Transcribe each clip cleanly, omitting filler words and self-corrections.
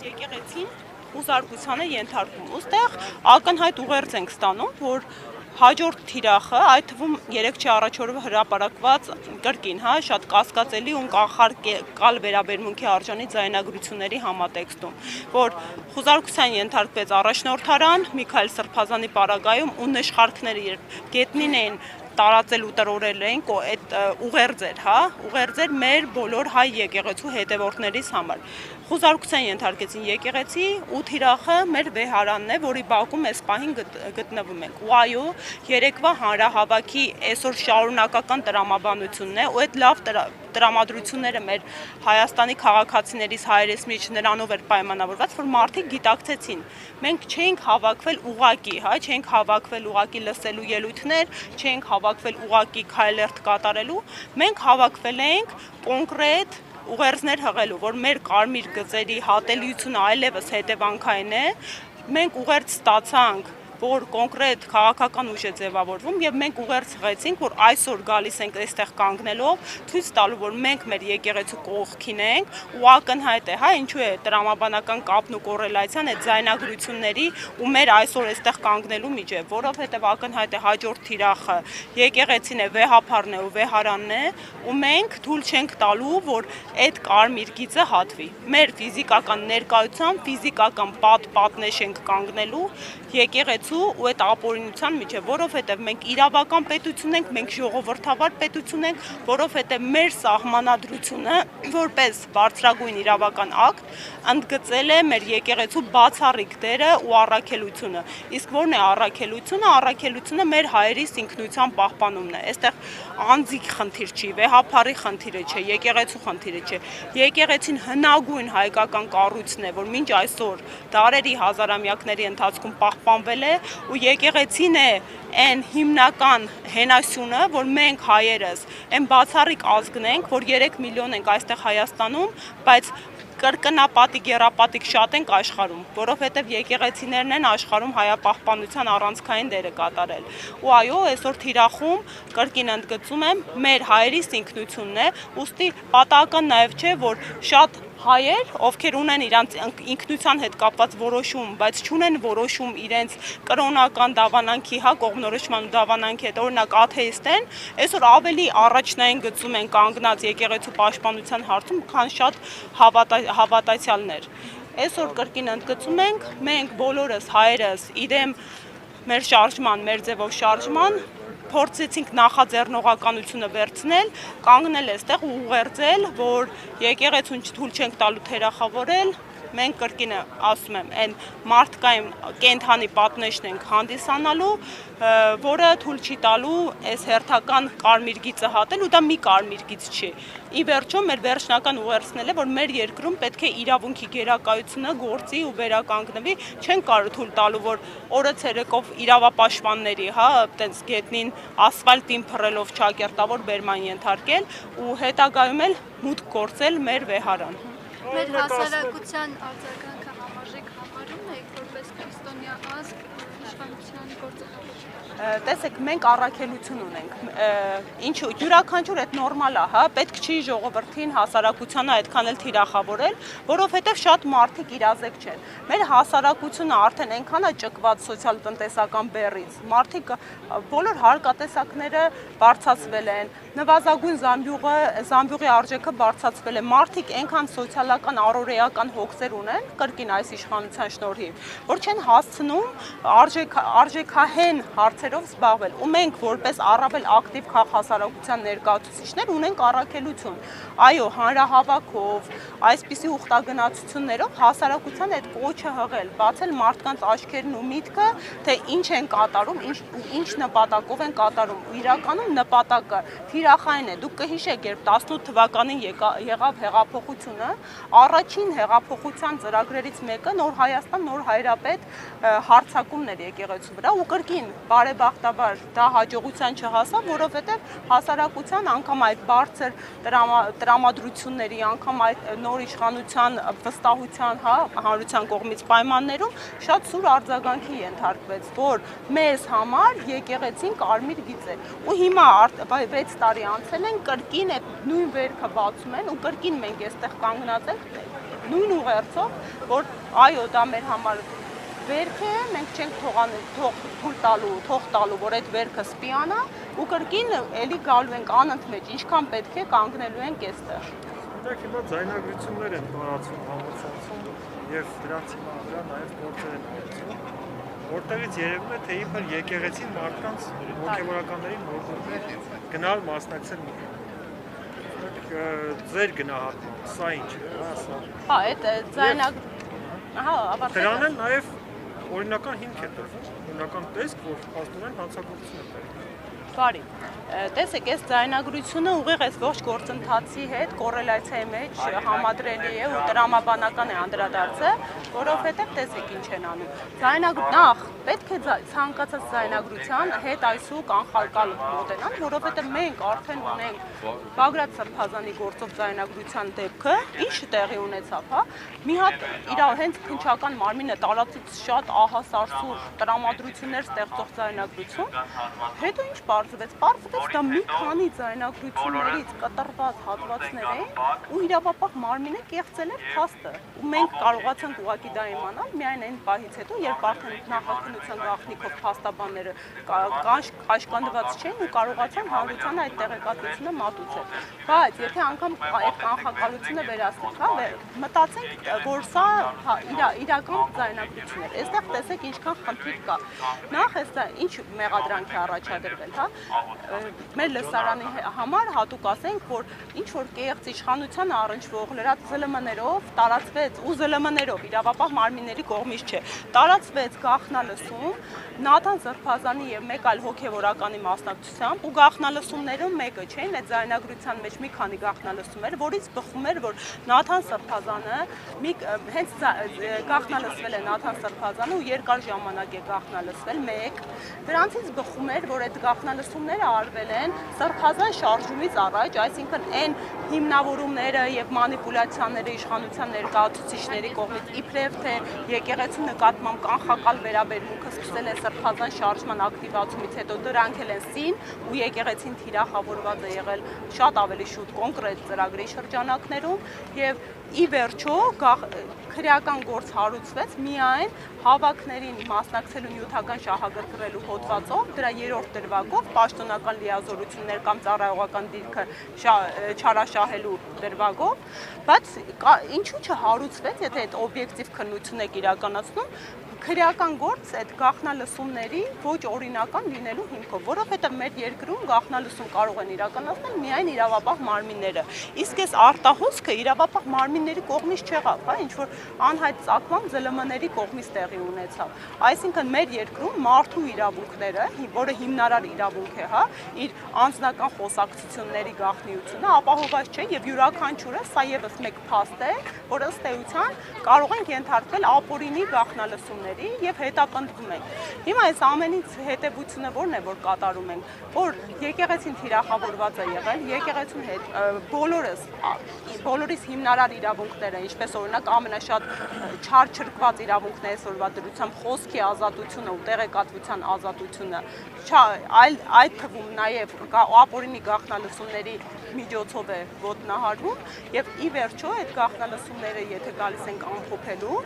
եկեղեցին ուզարկության է ենթարկվում։ Ոստեղ ակնհայտ ուղերձ ենք ստանում, որ հաջորդ թիրախը, այդ թվում 3-ի առաջորդը հրապարակված կրկին, շատ կասկածելի ու կանխարգելյալ վերաբերմունքի արժանի ձայնագրությունների համատեքստում, որ խուզարկության ենթարկվեց առաջնորդարան Միքայել Սրբազանի պարագայում ու նշխարքները երբ գետնին էին տարածել ու տրորել էին, այդ ուղերձեր մեր բոլոր հայ եկեղեցու հետևորդներիս համար։ Խուզարկության ենթարկեցին եկեղեցի ու թիրախը մեր վեհարանն է, որի բակում այս պահին գտնվում ենք։ Ու այո, երեկվա հանրահավաքի այսօր շարունակական տրամաբանությունն է, ու այդ լավ տրամադրությունները մեր Հայաստանի քաղաքացիներից հայերիս մեջ նրանով էր պայմանավորված, որ մարդիկ գիտակցեցին։ Մենք չէինք հավաքվել ուղակի, չէինք հավաքվել ուղակի լսելու ելույթներ, չէինք հավաքվել ուղակի քայլերթ կատարելու, մենք հավաքվել ենք կոնկրետ ուղերձներ հղելու, որ մեր կարմիր գծերի հատելիությունը այլևս հետևանքային է, մենք ուղերձ ստացանք, որ կոնկրետ քաղաքական ուժ է ձևավորվում եւ մենք ուղերձ հղեցինք, որ այսօր գալիս ենք այստեղ կանգնելով, ցույց տալու, որ մենք մեր եկեղեցու կողքին ենք ու ակնհայտ է, ինչու է տրամաբանական կապն ու կոռելացիան այդ ձայնագրությունների ու մեր այսօր այստեղ կանգնելու միջև, որովհետեւ ակնհայտ է հաջորդ թիրախը եկեղեցին է, վեհափարն է ու վեհարանն է, ու մենք թույլ չենք տալու, որ այդ կարմիր գիծը հատվի։ Մեր ֆիզիկական ներկայությամբ ֆիզիկական պատնեշ ենք կանգնելու եկեղեցու ու այդ ապօրինության միջև, որովհետև մենք իրավական պետություն ենք, մենք ժողովրդավար պետություն ենք, որովհետև մեր սահմանադրությունը որպես բարձրագույն իրավական ակտ ընդգծել է մեր եկեղեցու բացառիկ դերը ու առաքելությունը։ Իսկ ո՞րն է առաքելությունը։ Առաքելությունը մեր հայերիս ինքնության պահպանումն է։ Այստեղ անձիկ խնդիր չի, վեհափարի խնդիրը չէ, եկեղեցու խնդիրը չէ։ Եկեղեցին հնագույն հայկական կառույցն է, որ մինչ այսօր դարերի հազարամյակների ընթացքում պահպանվել է, ու եկեղեցին է այն հիմնական հենասյունը, որ մենք հայերս այն բացառիկ ազգն ենք, որ 3 միլիոն ենք այստեղ Հայաստանում, բայց կրկնապատիկ, եռապատիկ շատ ենք աշխարհում, որովհետև եկեղեցիներն են աշխարհում հայապահպանության առանցքային դերը կատարել։ Ու այո, այսօր թիրախում կրկին ընդգծում եմ, մեր հայերիս ինքնությունն է, ուստի պատահական նաև չէ, որ շատ հայեր, ովքեր ունեն իրանց ինքնության հետ կապված որոշում, բայց չունեն որոշում իրենց կրոնական դավանանքի, կողմնորոշման ու դավանանքի հետ, օրինակ աթեիստ են, այսօր ավելի առաջնային գծում են կանգնած եկեղեցու պաշտպանության հարցում, քան շատ հավատացյալներ։ Այսօր կրկին ընդգծում ենք, մենք բոլորս հայերս իրեմ մեր շարժման, մեր ձևով շարժման փորձեցինք նախաձեռնողականությունը վերցնել, կանգնել այստեղ ու ուղերձել, որ եկեղեցուն թույլ չենք տալու թերախավորել, մենք կրկին ասում եմ, այն մարդկային կենդանի պատնեշն ենք հանդիսանալու, որը թույլ չի տալու այս հերթական կարմիր գիծը հատել, ու դա մի կարմիր գիծ չի։ Ի վերջո մեր վերջնական ուղերձն է, որ մեր երկրում պետք է իրավունքի գերակայությունը գործի ու վերականգնվի, չեն կարող թույլ տալու, որ օրը ցերեկով իրավապաշտպանների, այտենց գետնին ասֆալտին փռելով ճակերտավոր բերման ենթարկել ու հետագայում էլ մուտք գործել մեր վեհարան։ Մեր հասարակության արձագանքը համարժեք համարում եք որպես քրիստոնյա ազգ իշխանության գործընկերություն։ Տեսեք, մենք առաքելություն ունենք, ինչու, յուրաքանչյուր այդ նորմալ է, պետք չի ժողովրդին հասարակությանը այդքան էլ թիրախավորել, որովհետև շատ մարդիկ իրազեկ չեն։ Մեր հասարակությունը արդեն այնքան է ճկված սոցիալ-տնտեսական բեռից, մարդիկ բոլոր հարկատեսակները բարձրացվել են, նվազագույն զամբյուղի արժեքը բարձրացվել է, մարդիկ այնքան սոցիալական առօրեական հոգսեր ունեն, կրկին այս իշխանության շնորհիվ, որ չեն հասցնում արժեքահեն հարցերով զբաղվել, ու մենք որպես առավել ակտիվ քաղաքասարակության ներկայացուցիչներ ունենք առաքելություն, այո, հանրահավաքով, այսպիսի ուխտագնացություններով հասարակության այդ կոչը հղել, բացել մարդկանց աչքերն ու միտքը, թե ինչ են կատարում, ինչ նպատակով են կատարում, ու իրականում նպատակը թիրախային է, դուք կհիշեք, երբ 18 թվականին եղավ հեղափոխությունը, առաջին հեղափոխության ծրագրերից մեկը նոր Հայաստան, նոր հայրապետ հարձակումն էր եկեղեցու վրա, ու կրկին բարեբախտաբար դա հաջողության չհասավ, որովհետև հասարակության անգամ այդ բարձր տրամադրությունների, անգամ այդ նոր իշխանության վստահության, հանրության կողմից պայմաններում շատ սուր արձագանքի ենթարկվեց, որ մեզ համար եկեղեցին կարմիր գիծ է, ու հիմա 6 տարի անցել են, կրկին այդ նույն վերքը բացում են ու կրկին մենք այստեղ կանգնած ենք նույն ուղերձով, որ այո, դա մեր համար վերք է, մենք չենք թող տալու, որ այդ վերքը սպիանա ու կրկին էլի գալու ենք անընդմեջ, ինչքան պետք է կանգնելու ենք այստեղ։ Դեք հիմա ձայնագրություններ են տարածում համացանցում եւ դրանց հիման վրա նաեւ գործեր են գործում, որտեղից երևում է, թե իբր եկեղեցին մարդկանց հոգեվորականներին մոտենում գնալ մասնակցել ձեր գնահատմամբ, սա ինչ է, սա։ Հա, այդ ձայնագրություն, ահա, ավարտել։ Դրան էլ նաեւ օրինական հիմք է տրվում, օրինական տեսք, որ փաստորեն հանցագործություն է տրվում։ Բարի, տեսեք, այս ձայնագրությունը ուղիղ այս ողջ գործընթացի հետ կոռելացիայի մեջ համադրելի է ու տրամաբանական է անդրադարձը, որովհետև տեսեք ինչ են անում։ Նախ պետք է ցանկացած ձայնագրության հետ այսուհ անխալկալ մոտենան, որովհետև մենք արդեն ունենք Բագրատ Սրբազանի գործով ձայնագրության դեպքը, ինչ տեղի ունեցավ, հա, մի հատ իր հենց քննչական մարմինը տարածից շատ ահասարսուր տրամադրություններ ստեղծող ձայնագրություն, հետո ինչ պարզվեց դա մի քանի ձայնագրություններից կտրված հատվածներ էին ու իրավապահ մարմինը կեղծել էր փաստը ու մենք կարողացանք ուղղակի դա իմանալ միայն այն պահից հետո, երբ արդեն նախաքննության գաղտնիքով փաստաբանները կաշկանդված չէին ու կարողացան հանրությանը այդ տեղեկատվությունը մատուցել։ Բայց եթե անգամ այդ կանխակալությունը վերացնենք, հա, մտածենք, որ սա իրական ձայնագրություն էր։ Այստեղ տեսեք ինչքան խնդիր կա։ Նախ էստա ինչ մեղադրանք է առաջադրվել, հա, մեր լսարանի համար հատուկ ասենք, որ ինչ որ կեղծ իշխանության առնչվող լրացված ԶԼՄ-ներով տարածվեց ու ԶԼՄ-ներով իրավապահ մարմինների կողմից չէ, տարածվեց գաղտնալսում Նաթան Սրբազանի եւ մեկ այլ հոգեվորականի մասնակցությամբ ու գաղտնալսումներում մեկը չէին, այդ ձայնագրության մեջ մի քանի գաղտնալսում էր, որից բխում էր, որ Նաթան Սրբազանը հենց գաղտնալսվել է Նաթան Սրբազանը ու երկար ժամանակ է գաղտնալսվել մեկ, դրանցից բխում էր, որ այդ գաղտնալսումները արվել են Սրբազան շարժումից առաջ, այսինքն այն հիմնավորումները եւ մանիպուլյացիաները իշխանության ներկայացուցիչների կողմից իբրև թե եկեղեցու նկատմամբ կանխակալ վերաբերմունքը սկսել է Սրբազան շարժման ակտիվացումից հետո դրանք էլ են սին ու եկեղեցին թիրախավորված է եղել շատ ավելի շուտ կոնկրետ ծրագրի շրջանակներում եւ ի վերջո քրեական գործ հարուցվեց միայն հավաքներին մասնակցելու նյութական շահագրգռելու հոդվածով, դրա 3-րդ դրվագով պաշտոնական լիազորություններ կամ ծառայողական դիրքը չարաշահելու դրվագով, բայց ինչու չհարուցվեց, եթե այդ օբյեկտիվ քննություն եք իրականացնում, քրեական գործ այդ գաղտնալսումների ոչ օրինական լինելու հիմքով, որովհետև մեր երկրում գաղտնալսում կարող են իրականացնել միայն իրավապահ մարմինները։ Իսկ այս արտահոսքը իրավապահ մարմինների կողմից չեղավ, հա, ինչ որ անհայտ ծագման ԶԼՄ-ների կողմից տեղի ունեցավ։ Այսինքն մեր երկրում մարդու իրավունքները, որը հիմնարար իրավունք է, հա, իր անձնական խոսակցությունների գաղտնիությունը ապահովված չէ եւ յուրաքանչյուրը սա եւս մեկ փաստ է, որ ըստ էության կարող ենք ենթարկվել ապօրինի գաղտնալսումների եւ հետապնդվում ենք։ Հիմա այս ամենից հետեւությունը ո՞րն է, որ կատարում ենք, որ եկեղեցին թիրախավորված է եղել, եկեղեցուն հետ բոլորիս հիմնարար իրավունքները, ինչպես օրինակ ամենաշատ չարչրկված իրավունքն է այսօրվա դրությամբ խոսքի ազատությունը ու տեղեկատվության ազատությունը, այդ թվում նաեւ ապօրինի գաղտնալսումների միջոցով է ոտնահարվում եւ ի վերջո այդ գաղտնալսումները եթե գալիս ենք ամփոփելու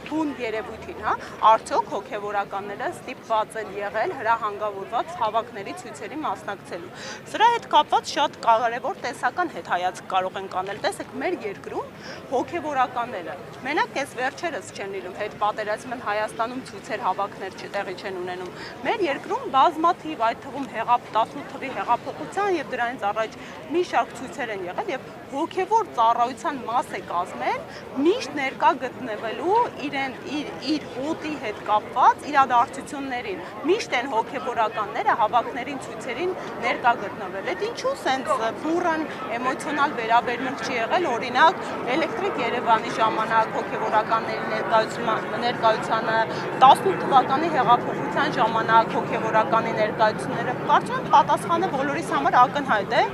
բուն երևույթին, հա, արդյոք հոգեվորականները ստիպված են եղել հրահանգավորված հավաքների ցույցերի մասնակցելու։ Սրա հետ կապված շատ կարևոր տեսական հետհայացք կարող ենք անել։ Տեսեք, մեր երկրում հոգեվորականները մենակ այս վերջերս չեն լինում, հետ պատերազմն Հայաստանում ցույցեր հավաքներ տեղի չեն ունենում։ Մեր երկրում բազմաթիվ, այդ թվում 18 թվի հեղափոխության եւ դրանից առաջ մի շարք ցույցեր են եղել եւ հոգեվոր ծառայության մաս է կազմել միշտ ներկա գտնվելու իր հոտի հետ կապված իրադարձություններին։ Միշտ են հոգեվորականները հավաքներին ցույցերին ներկա գտնվել։ Այդ ինչու սենց բուրըն էմոցիոնալ վերաբերմունք չի եղել, օրինակ Էլեկտրիկ Երևանի ժամանակ հոգեվորականների ներկայությանը, 18 թվականի հեղափոխության ժամանակ հոգեվորականի ներկայությունները, կարծում եմ պատասխանը բոլորիս համար ակնհայտ է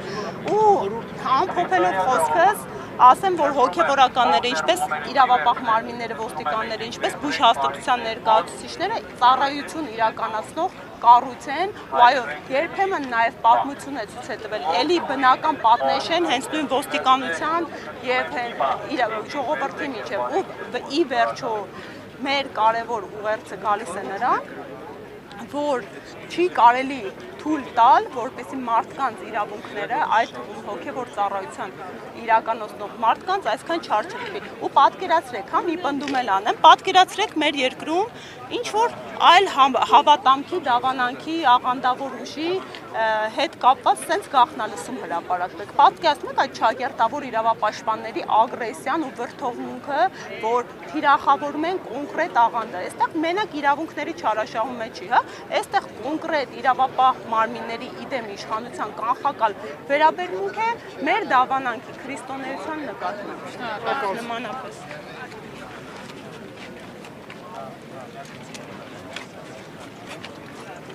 ու ամփոփելով խոսքս ասեմ, որ հոգեվորականները, ինչպես իրավապահ մարմինները, ոստիկանները, ինչպես բուժ հաստատության ներկայացուցիչները ծառայություն իրականացնող կառույց են, ու այո, երբեմն նաև պատմություն է ցույց է տվել, էլի բնական պատնեշ են հենց նույն ոստիկանության եւ ժողովրդի միջև, ու ի վերջո մեր կարևոր ուղերձը գալիս է նրան, որ չի կարելի թույլ տալ, որպեսզի մարդկանց իրավունքները, այդ թվում հոգևոր ծառայության իրականացնող մարդկանց այսքան չարչարվի։ Ու պատկերացրեք, մի պնդում էլ անեմ, պատկերացրեք մեր երկրում ինչ որ այլ հավատամքի, դավանանքի, աղանդավոր ուժի հետ կապված sense գաղտնալսում հրապարակվեք։ Պատկերացնեք այդ ճակերտավոր իրավապաշտպանների ագրեսիան ու վրդովմունքը, որ թիրախավորում են կոնկրետ աղանդը։ Այստեղ մենակ իրավունքների չարաշահումը չի, այստեղ կոնկրետ իրավապահ մարմինների իդեմ իշխանության կանխակալ վերաբերմունք է մեր դավանանքի քրիստոնեության նկատմամբ։ Նմանապես։